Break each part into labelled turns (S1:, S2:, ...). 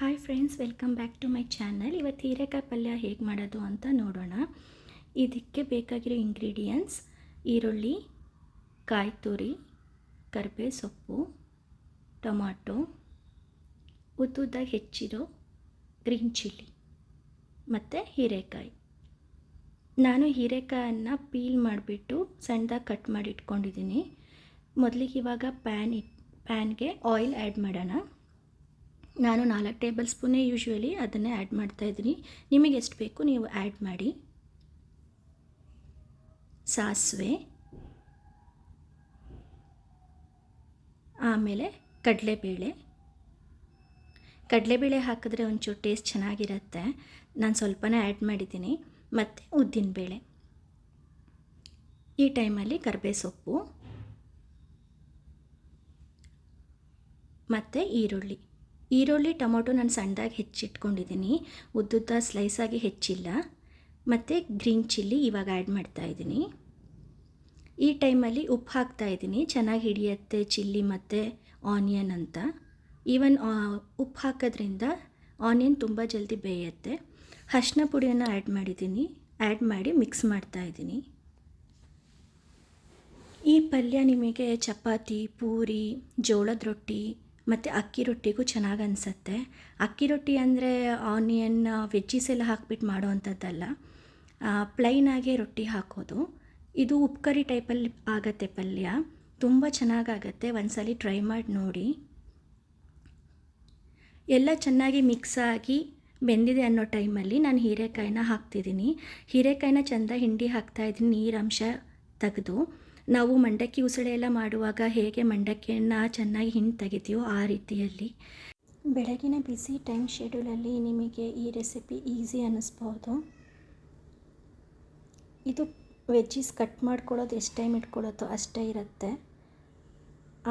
S1: Hi friends, welcome back to my channel. ಇವತ್ತು ಹೀರೆಕಾಯಿ ಪಲ್ಯ ಹೇಗೆ ಮಾಡೋದು ಅಂತ ನೋಡೋಣ. ಇದಕ್ಕೆ ಬೇಕಾಗಿರೋ ಇಂಗ್ರೀಡಿಯೆಂಟ್ಸ್: ಈರುಳ್ಳಿ, ಕಾಯಿ ತುರಿ, ಕರಿಬೇವು ಸೊಪ್ಪು, ಟೊಮಾಟೊ, ಉದ್ದುದ್ದಾಗಿ ಹೆಚ್ಚಿರೋ ಗ್ರೀನ್ ಚಿಲ್ಲಿ ಮತ್ತು ಹೀರೆಕಾಯಿ. ನಾನು ಹೀರೆಕಾಯನ್ನು ಪೀಲ್ ಮಾಡಿಬಿಟ್ಟು ಸಣ್ಣದಾಗಿ ಕಟ್ ಮಾಡಿ ಇಟ್ಕೊಂಡಿದ್ದೀನಿ. ಮೊದಲಿಗೆ ಇವಾಗ ಪ್ಯಾನ್ಗೆ ಆಯಿಲ್ ಆ್ಯಡ್ ಮಾಡೋಣ. ನಾನು 4 ಟೇಬಲ್ ಸ್ಪೂನೇ ಯೂಶ್ವಲಿ ಅದನ್ನೇ ಆ್ಯಡ್ ಮಾಡ್ತಾಯಿದ್ದೀನಿ. ನಿಮಗೆ ಎಷ್ಟು ಬೇಕು ನೀವು ಆ್ಯಡ್ ಮಾಡಿ. ಸಾಸಿವೆ, ಆಮೇಲೆ ಕಡಲೆಬೇಳೆ ಹಾಕಿದ್ರೆ ಒಂಚೂರು ಟೇಸ್ಟ್ ಚೆನ್ನಾಗಿರುತ್ತೆ. ನಾನು ಸ್ವಲ್ಪನೇ ಆ್ಯಡ್ ಮಾಡಿದ್ದೀನಿ. ಮತ್ತು ಉದ್ದಿನಬೇಳೆ. ಈ ಟೈಮಲ್ಲಿ ಕರಿಬೇವು ಸೊಪ್ಪು ಮತ್ತು ಈರುಳ್ಳಿ ಟೊಮೊಟೊ ನಾನು ಸಣ್ಣದಾಗಿ ಹೆಚ್ಚಿಟ್ಕೊಂಡಿದ್ದೀನಿ, ಉದ್ದುದ್ದ ಸ್ಲೈಸಾಗಿ ಹೆಚ್ಚಿಲ್ಲ. ಮತ್ತು ಗ್ರೀನ್ ಚಿಲ್ಲಿ ಇವಾಗ ಆ್ಯಡ್ ಮಾಡ್ತಾಯಿದ್ದೀನಿ. ಈ ಟೈಮಲ್ಲಿ ಉಪ್ಪು ಹಾಕ್ತಾಯಿದ್ದೀನಿ, ಚೆನ್ನಾಗಿ ಹಿಡಿಯುತ್ತೆ ಚಿಲ್ಲಿ ಮತ್ತು ಆನಿಯನ್ ಅಂತ. ಈವನ್ ಉಪ್ಪು ಹಾಕೋದ್ರಿಂದ ಆನಿಯನ್ ತುಂಬ ಜಲ್ದಿ ಬೇಯುತ್ತೆ. ಅರಿಶಿನ ಪುಡಿಯನ್ನು ಆ್ಯಡ್ ಮಾಡಿ ಮಿಕ್ಸ್ ಮಾಡ್ತಾಯಿದ್ದೀನಿ. ಈ ಪಲ್ಯ ನಿಮಗೆ ಚಪಾತಿ, ಪೂರಿ, ಜೋಳದ ರೊಟ್ಟಿ ಮತ್ತು ಅಕ್ಕಿ ರೊಟ್ಟಿಗೂ ಚೆನ್ನಾಗಿ ಅನಿಸುತ್ತೆ. ಅಕ್ಕಿ ರೊಟ್ಟಿ ಅಂದರೆ ಆನಿಯನ್ ವೆಜ್ಜೀಸ್ ಎಲ್ಲ ಹಾಕ್ಬಿಟ್ಟು ಮಾಡೋ ಅಂಥದ್ದಲ್ಲ, ಪ್ಲೈನಾಗೆ ರೊಟ್ಟಿ ಹಾಕೋದು. ಇದು ಉಪ್ಪು ಕರಿ ಟೈಪಲ್ಲಿ ಆಗುತ್ತೆ ಪಲ್ಯ, ತುಂಬ ಚೆನ್ನಾಗಾಗತ್ತೆ. ಒಂದ್ಸಲ ಟ್ರೈ ಮಾಡಿ ನೋಡಿ. ಎಲ್ಲ ಚೆನ್ನಾಗಿ ಮಿಕ್ಸ್ ಆಗಿ ಬೆಂದಿದೆ ಅನ್ನೋ ಟೈಮಲ್ಲಿ ನಾನು ಹೀರೆಕಾಯಿನ ಹಾಕ್ತಿದ್ದೀನಿ. ಹೀರೆಕಾಯಿನ ಚೆಂದ ಹಿಂಡಿ ಹಾಕ್ತಾಯಿದ್ದೀನಿ, ನೀರಂಶ ತೆಗೆದು. ನಾವು ಮಂಡಕ್ಕಿ ಉಸಳೆ ಎಲ್ಲ ಮಾಡುವಾಗ ಹೇಗೆ ಮಂಡಕ್ಕಿಯನ್ನು ಚೆನ್ನಾಗಿ ಹಿಂಡಿ ತೆಗಿತೀವೋ ಆ ರೀತಿಯಲ್ಲಿ. ಬೆಳಗಿನ ಬ್ಯುಸಿ ಟೈಮ್ ಶೆಡ್ಯೂಲಲ್ಲಿ ನಿಮಗೆ ಈ ರೆಸಿಪಿ ಈಸಿ ಅನ್ನಿಸ್ಬೋದು. ಇದು ವೆಜ್ಜೀಸ್ ಕಟ್ ಮಾಡ್ಕೊಳ್ಳೋದು ಎಷ್ಟು ಟೈಮ್ ಇಟ್ಕೊಳ್ಳೋದು ಅಷ್ಟೇ ಇರುತ್ತೆ.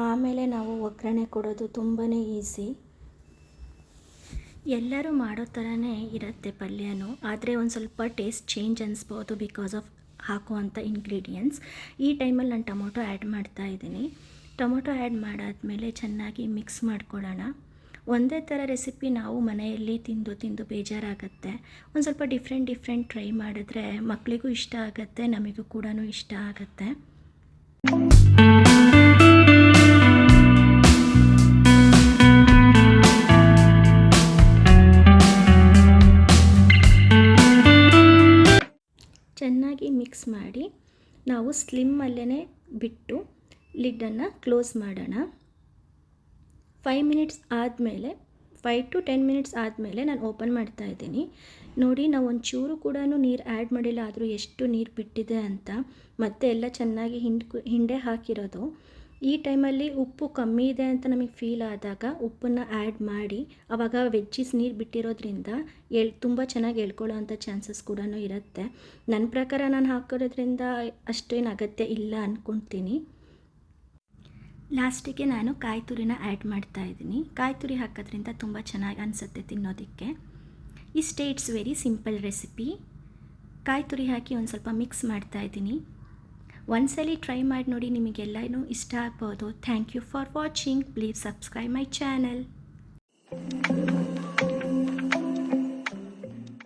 S1: ಆಮೇಲೆ ನಾವು ಒಗ್ಗರಣೆ ಕೊಡೋದು ತುಂಬಾ ಈಸಿ. ಎಲ್ಲರೂ ಮಾಡೋ ಥರನೇ ಇರುತ್ತೆ ಪಲ್ಯನೂ, ಆದರೆ ಒಂದು ಸ್ವಲ್ಪ ಟೇಸ್ಟ್ ಚೇಂಜ್ ಅನ್ನಿಸ್ಬೋದು ಬಿಕಾಸ್ ಆಫ್ ಹಾಕುವಂಥ ಇಂಗ್ರೀಡಿಯೆಂಟ್ಸ್. ಈ ಟೈಮಲ್ಲಿ ನಾನು ಟೊಮೊಟೊ ಆ್ಯಡ್ ಮಾಡ್ತಾಯಿದ್ದೀನಿ. ಟೊಮೊಟೊ ಆ್ಯಡ್ ಮಾಡಾದಮೇಲೆ ಚೆನ್ನಾಗಿ ಮಿಕ್ಸ್ ಮಾಡ್ಕೊಳ್ಳೋಣ. ಒಂದೇ ಥರ ರೆಸಿಪಿ ನಾವು ಮನೆಯಲ್ಲಿ ತಿಂದು ಬೇಜಾರಾಗುತ್ತೆ. ಒಂದು ಸ್ವಲ್ಪ ಡಿಫ್ರೆಂಟ್ ಟ್ರೈ ಮಾಡಿದ್ರೆ ಮಕ್ಕಳಿಗೂ ಇಷ್ಟ ಆಗುತ್ತೆ, ನಮಗೂ ಕೂಡ ಇಷ್ಟ ಆಗುತ್ತೆ. ಚೆನ್ನಾಗಿ ಮಿಕ್ಸ್ ಮಾಡಿ ನಾವು ಸ್ಲಿಮ್ಮಲ್ಲೇ ಬಿಟ್ಟು ಲಿಡ್ಡನ್ನು ಕ್ಲೋಸ್ ಮಾಡೋಣ. 5 to 10 ಮಿನಿಟ್ಸ್ ಆದಮೇಲೆ ನಾನು ಓಪನ್ ಮಾಡ್ತಾಯಿದ್ದೀನಿ. ನೋಡಿ, ನಾವು ಒಂಚೂರು ಕೂಡ ನೀರು ಆ್ಯಡ್ ಮಾಡಿಲ್ಲ, ಆದರೂ ಎಷ್ಟು ನೀರು ಬಿಟ್ಟಿದೆ ಅಂತ. ಮತ್ತೆ ಎಲ್ಲ ಚೆನ್ನಾಗಿ ಹಿಂಡೆ ಹಾಕಿರೋದು. ಈ ಟೈಮಲ್ಲಿ ಉಪ್ಪು ಕಮ್ಮಿ ಇದೆ ಅಂತ ನಮಗೆ ಫೀಲ್ ಆದಾಗ ಉಪ್ಪನ್ನು ಆ್ಯಡ್ ಮಾಡಿ, ಆವಾಗ ವೆಜ್ಜೀಸ್ ನೀರು ಬಿಟ್ಟಿರೋದ್ರಿಂದ ತುಂಬ ಚೆನ್ನಾಗಿ ಎಳ್ಕೊಳ್ಳೋ ಅಂಥ ಚಾನ್ಸಸ್ ಕೂಡ ಇರುತ್ತೆ. ನನ್ನ ಪ್ರಕಾರ ನಾನು ಹಾಕಿರೋದ್ರಿಂದ ಅಷ್ಟೇನು ಅಗತ್ಯ ಇಲ್ಲ ಅಂದ್ಕೊಳ್ತೀನಿ. ಲಾಸ್ಟಿಗೆ ನಾನು ಕಾಯಿ ತುರಿನ ಆ್ಯಡ್ ಮಾಡ್ತಾಯಿದ್ದೀನಿ. ಕಾಯಿ ತುರಿ ಹಾಕೋದ್ರಿಂದ ತುಂಬ ಚೆನ್ನಾಗಿ ಅನಿಸುತ್ತೆ ತಿನ್ನೋದಕ್ಕೆ. ಇಷ್ಟೇ, ಇಟ್ಸ್ ವೆರಿ ಸಿಂಪಲ್ ರೆಸಿಪಿ. ಕಾಯಿ ತುರಿ ಹಾಕಿ ಒಂದು ಸ್ವಲ್ಪ ಮಿಕ್ಸ್ ಮಾಡ್ತಾಯಿದ್ದೀನಿ. ಒಂದ್ಸಲಿ ಟ್ರೈ ಮಾಡಿ ನೋಡಿ, ನಿಮಗೆಲ್ಲನೂ ಇಷ್ಟ ಆಗ್ಬೋದು. Thank you for watching. Please subscribe my channel.